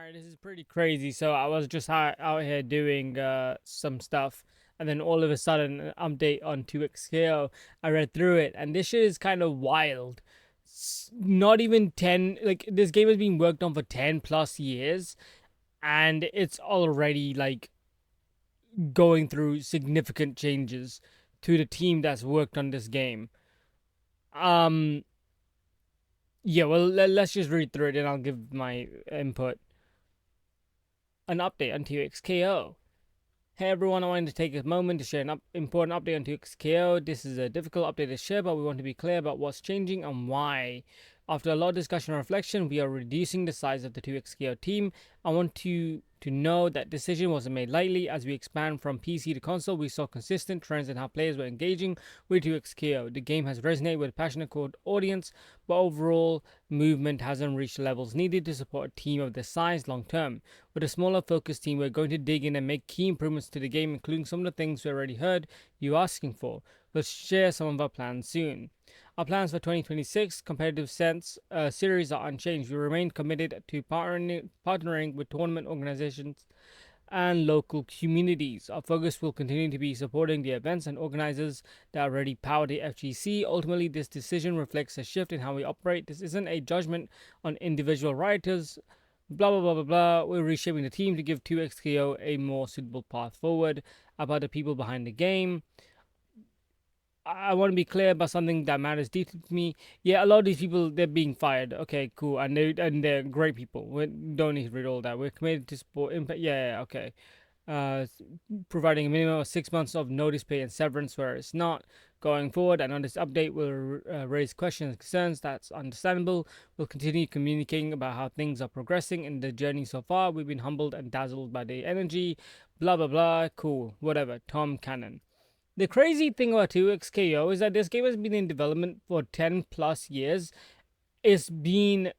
Alright, this is pretty crazy. So I was just out here doing some stuff, and then all of a sudden, an update on 2XKO. I read through it, and this shit is kind of wild. Not even 10, like, this game has been worked on for 10 plus years, and it's already, like, going through significant changes to the team that's worked on this game. Um, yeah, well, let's just read through it and I'll give my input. An update on 2XKO. Hey everyone, I wanted to take a moment to share an important update on 2XKO. This is a difficult update to share, but we want to be clear about what's changing and why. After a lot of discussion and reflection, we are reducing the size of the 2XKO team. I want you to know that decision wasn't made lightly. As we expand from PC to console, we saw consistent trends in how players were engaging with 2XKO. The game has resonated with a passionate core audience, but overall movement hasn't reached levels needed to support a team of this size long term. With a smaller focused team, we're going to dig in and make key improvements to the game, including some of the things we already heard you asking for. Let's share some of our plans soon. Our plans for 2026 competitive sense series are unchanged. We remain committed to partnering with tournament organizations and local communities. Our focus will continue to be supporting the events and organizers that already power the FGC. Ultimately, this decision reflects a shift in how we operate. This isn't a judgment on individual rioters. Blah blah blah blah blah. We're reshaping the team to give 2XKO a more suitable path forward. About the people behind the game, I want to be clear about something that matters deeply to me. Yeah, a lot of these people, they're being fired. Okay, cool, and they're great people. We don't need to read all that. We're committed to support impact. Yeah, okay. Uh, Providing a minimum of 6 months of notice pay and severance where it's not. Going forward, and on this update will raise questions and concerns. That's understandable. We'll continue communicating about how things are progressing in the journey so far. We've been humbled and dazzled by the energy. Blah blah blah. Cool. Whatever. Tom Cannon. The crazy thing about 2XKO is that this game has been in development for 10 plus years. It's been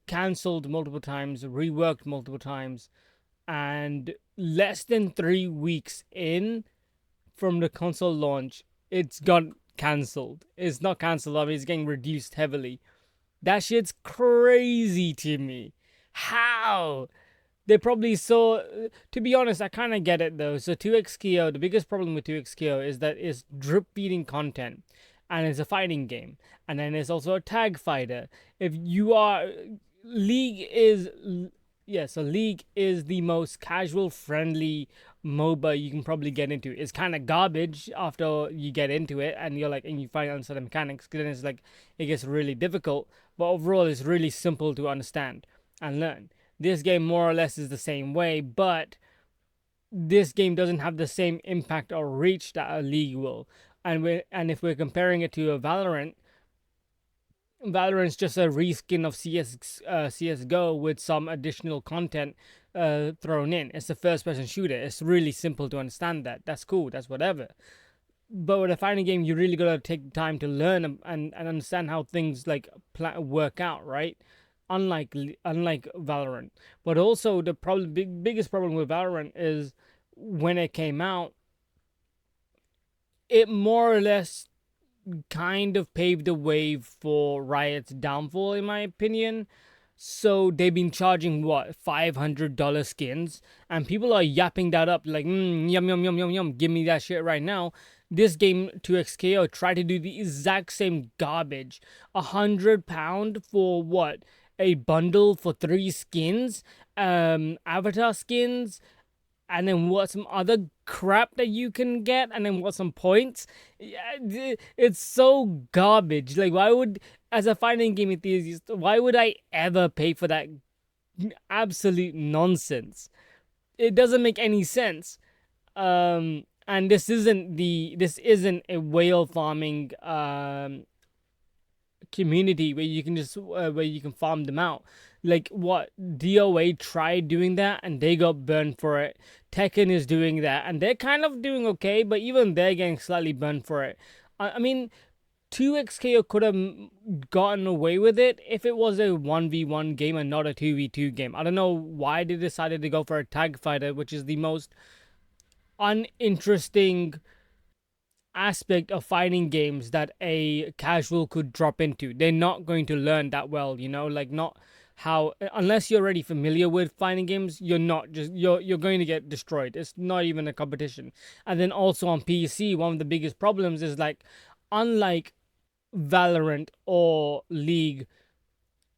cancelled multiple times, reworked multiple times, and less than 3 weeks in from the console launch, it's got cancelled. It's not cancelled, I mean, it's getting reduced heavily. That shit's crazy to me. How? They probably saw. To be honest, I kind of get it though. So 2XKO, the biggest problem with 2XKO is that it's drip feeding content, and it's a fighting game, and then it's also a tag fighter. If you are League is Yeah, so League is the most casual friendly MOBA you can probably get into. It's kind of garbage after you get into it, and you find out the mechanics. Because then it's like it gets really difficult, but overall it's really simple to understand and learn. This game more or less is the same way, but this game doesn't have the same impact or reach that a League will. And if we're comparing it to a Valorant's just a reskin of CS:GO with some additional content thrown in. It's a first-person shooter. It's really simple to understand that. That's cool. That's whatever. But with a fighting game, you really gotta take time to learn and understand how things like work out, right? Unlike Valorant, but also the biggest problem with Valorant is when it came out, it more or less kind of paved the way for Riot's downfall, in my opinion. So they've been charging what, $500 skins, and people are yapping that up like, yum yum yum yum yum, give me that shit right now. This game, 2XKO, tried to do the exact same garbage. £100 for what? A bundle for 3 skins, avatar skins, and then what, some other crap that you can get, and then what, some points. Yeah, it's so garbage. Like, why would, as a fighting game enthusiast, why would I ever pay for that absolute nonsense? It doesn't make any sense. And this isn't a whale farming community where you can just where you can farm them out. Like, what, DOA tried doing that and they got burned for it. Tekken is doing that and they're kind of doing okay, but even they're getting slightly burned for it. I mean, 2XKO could have gotten away with it if it was a 1v1 game and not a 2v2 game. I don't know why they decided to go for a tag fighter, which is the most uninteresting aspect of fighting games that a casual could drop into. They're not going to learn that well, like, not how unless you're already familiar with fighting games, you're going to get destroyed. It's not even a competition. And then also on PC, one of the biggest problems is like, unlike Valorant or League,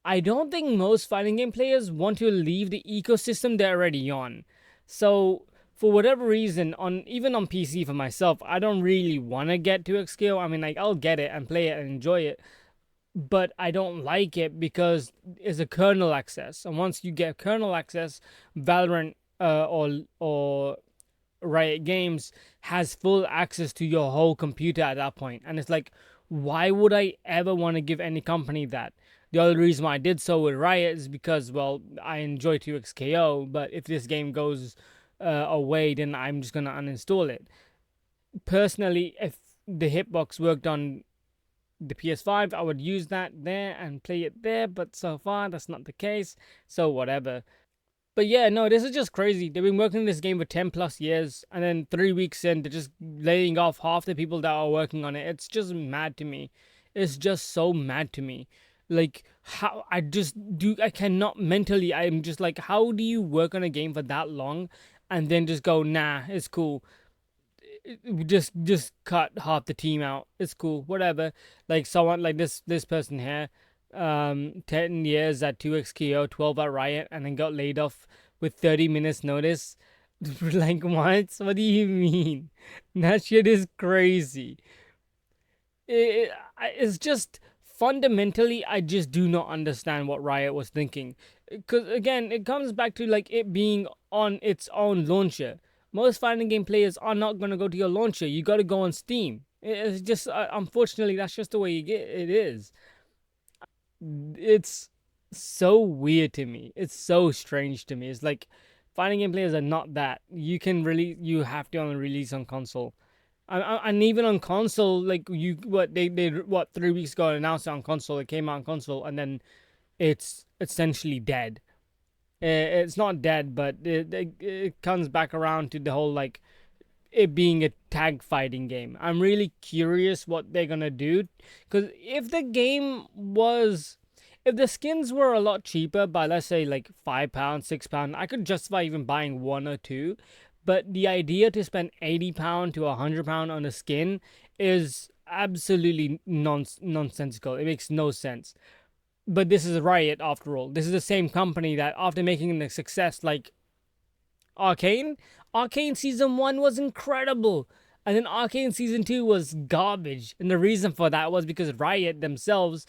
I don't think most fighting game players want to leave the ecosystem they're already on. So for whatever reason, on even on PC for myself, I don't really want to get to XKO. I mean, like, I'll get it and play it and enjoy it, but I don't like it because it's a kernel access, and once you get kernel access, Valorant or Riot Games has full access to your whole computer at that point, and it's like, why would I ever want to give any company that? The other reason why I did so with Riot is because, well, I enjoy 2xKO, but if this game goes away, then I'm just gonna uninstall it. Personally, if the hitbox worked on the PS5, I would use that there and play it there, but so far that's not the case, so whatever. But yeah, no, this is just crazy. They've been working on this game for 10 plus years, and then 3 weeks in, they're just laying off half the people that are working on it. It's just mad to me. It's just so mad to me. Like, how I cannot mentally, I'm just like, how do you work on a game for that long and then just go, nah, it's cool. Just cut half the team out. It's cool, whatever. Like someone like this person here, 10 years at 2xKO, 12 at Riot, and then got laid off with 30 minutes notice. Like, what do you mean? That shit is crazy. It's just fundamentally, I just do not understand what Riot was thinking. Because again, it comes back to like it being on its own launcher. Most fighting game players are not gonna go to your launcher. You got to go on Steam. It's just unfortunately that's just the way it is. It's so weird to me. It's so strange to me. It's like fighting game players are not that. You can release. You have to only release on console. And even on console, like they what 3 weeks ago announced it on console. It came out on console, and then it's essentially dead. It's not dead, but it comes back around to the whole like it being a tag fighting game. I'm really curious what they're gonna do, because if the skins were a lot cheaper by, let's say, like £5, £6, I could justify even buying one or two. But the idea to spend £80 to £100 on a skin is absolutely nonsensical. It makes no sense. But this is Riot after all. This is the same company that, after making a success like Arcane, Arcane Season 1 was incredible. And then Arcane Season 2 was garbage. And the reason for that was because Riot themselves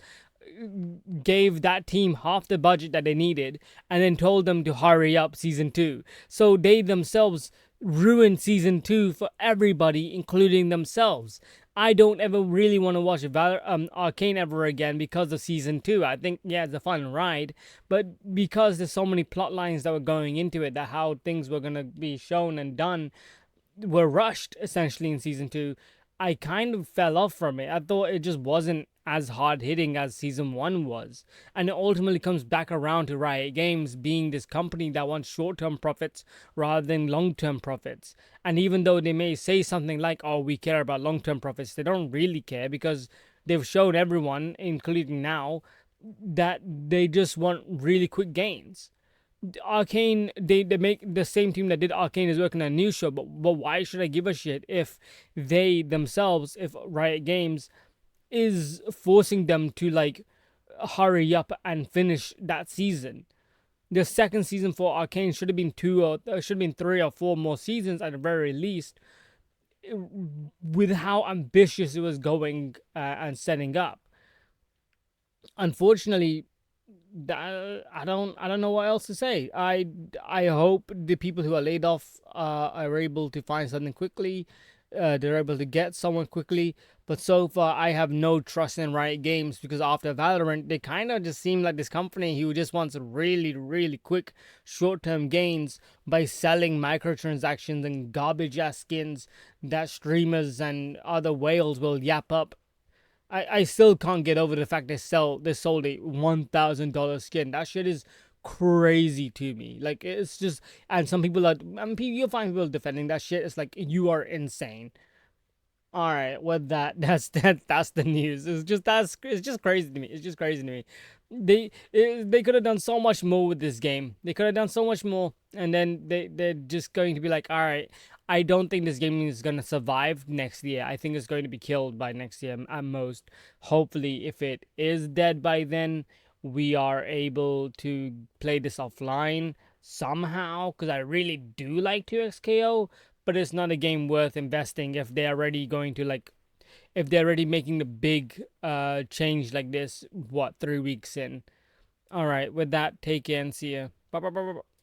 gave that team half the budget that they needed and then told them to hurry up Season 2. So they themselves ruined Season 2 for everybody, including themselves. I don't ever really want to watch Arcane ever again because of Season 2. I think, yeah, it's a fun ride, but because there's so many plot lines that were going into it, that how things were going to be shown and done were rushed essentially in Season 2, I kind of fell off from it. I thought it just wasn't as hard hitting as Season 1 was. And it ultimately comes back around to Riot Games being this company that wants short term profits rather than long term profits. And even though they may say something like, oh, we care about long term profits, they don't really care, because they've shown everyone, including now, that they just want really quick gains. Arcane, they make the same team that did Arcane is working on a new show, but why should I give a shit if they themselves, if Riot Games is forcing them to like hurry up and finish that season? The second season for Arcane should have been should have been 3 or 4 more seasons at the very least, with how ambitious it was going and setting up. Unfortunately, I don't know what else to say. I hope the people who are laid off are able to find something quickly. They're able to get someone quickly. But so far, I have no trust in Riot Games, because after Valorant, they kind of just seem like this company who just wants really, really quick short-term gains by selling microtransactions and garbage ass skins that streamers and other whales will yap up. I still can't get over the fact they sold a $1,000 skin. That shit is crazy to me. Like, it's just, and some people are, I mean, you'll find people defending that shit. It's like, you are insane. All right, with that, that's the news. It's just crazy to me. It's just crazy to me. They could have done so much more with this game. They could have done so much more, and then they're just going to be like, all right, I don't think this game is gonna survive next year. I think it's going to be killed by next year at most. Hopefully, if it is dead by then, we are able to play this offline somehow. Because I really do like 2XKO, but it's not a game worth investing if they're already going to like if they're already making the big change like this, what, 3 weeks in. All right, with that, take care and see ya. Bye bye bye bye.